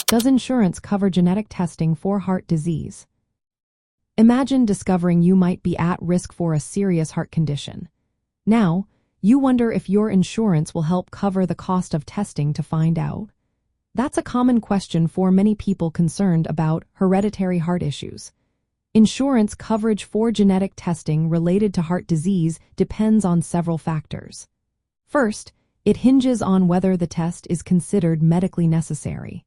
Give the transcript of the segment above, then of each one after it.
Does insurance cover genetic testing for heart disease? Imagine discovering you might be at risk for a serious heart condition. Now, you wonder if your insurance will help cover the cost of testing to find out. That's a common question for many people concerned about hereditary heart issues. Insurance coverage for genetic testing related to heart disease depends on several factors. First, it hinges on whether the test is considered medically necessary.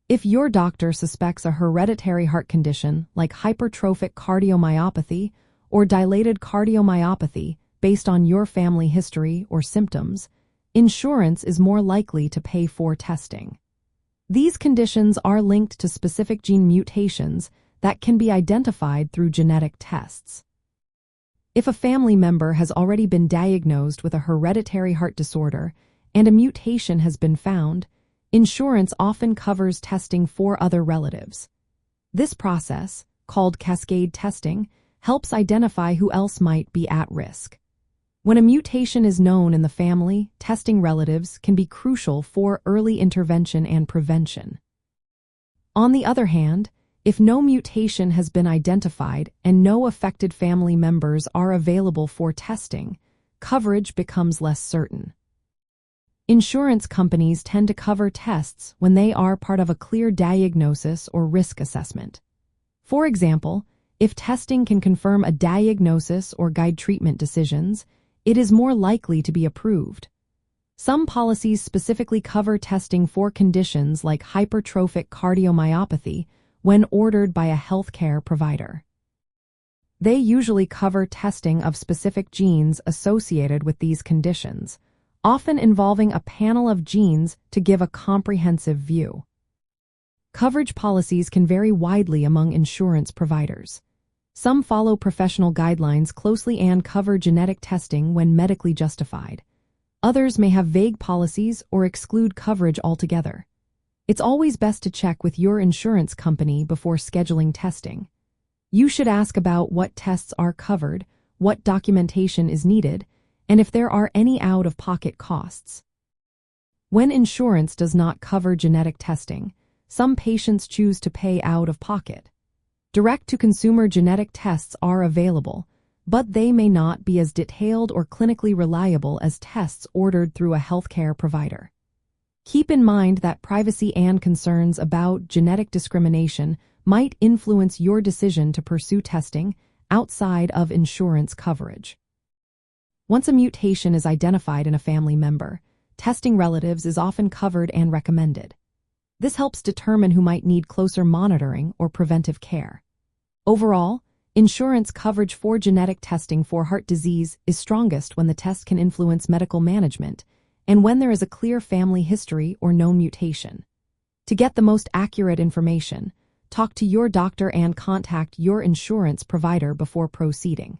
If your doctor suspects a hereditary heart condition like hypertrophic cardiomyopathy or dilated cardiomyopathy based on your family history or symptoms, insurance is more likely to pay for testing. These conditions are linked to specific gene mutations that can be identified through genetic tests. If a family member has already been diagnosed with a hereditary heart disorder and a mutation has been found, insurance often covers testing for other relatives. This process, called cascade testing, helps identify who else might be at risk. When a mutation is known in the family, testing relatives can be crucial for early intervention and prevention. On the other hand, if no mutation has been identified and no affected family members are available for testing, coverage becomes less certain. Insurance companies tend to cover tests when they are part of a clear diagnosis or risk assessment. For example, if testing can confirm a diagnosis or guide treatment decisions, it is more likely to be approved. Some policies specifically cover testing for conditions like hypertrophic cardiomyopathy when ordered by a healthcare provider. They usually cover testing of specific genes associated with these conditions, often involving a panel of genes to give a comprehensive view. Coverage policies can vary widely among insurance providers. Some follow professional guidelines closely and cover genetic testing when medically justified. Others may have vague policies or exclude coverage altogether. It's always best to check with your insurance company before scheduling testing. You should ask about what tests are covered, what documentation is needed, and if there are any out-of-pocket costs. When insurance does not cover genetic testing, some patients choose to pay out of pocket. Direct-to-consumer genetic tests are available, but they may not be as detailed or clinically reliable as tests ordered through a healthcare provider. Keep in mind that privacy and concerns about genetic discrimination might influence your decision to pursue testing outside of insurance coverage. Once a mutation is identified in a family member, testing relatives is often covered and recommended. This helps determine who might need closer monitoring or preventive care. Overall, insurance coverage for genetic testing for heart disease is strongest when the test can influence medical management and when there is a clear family history or known mutation. To get the most accurate information, talk to your doctor and contact your insurance provider before proceeding.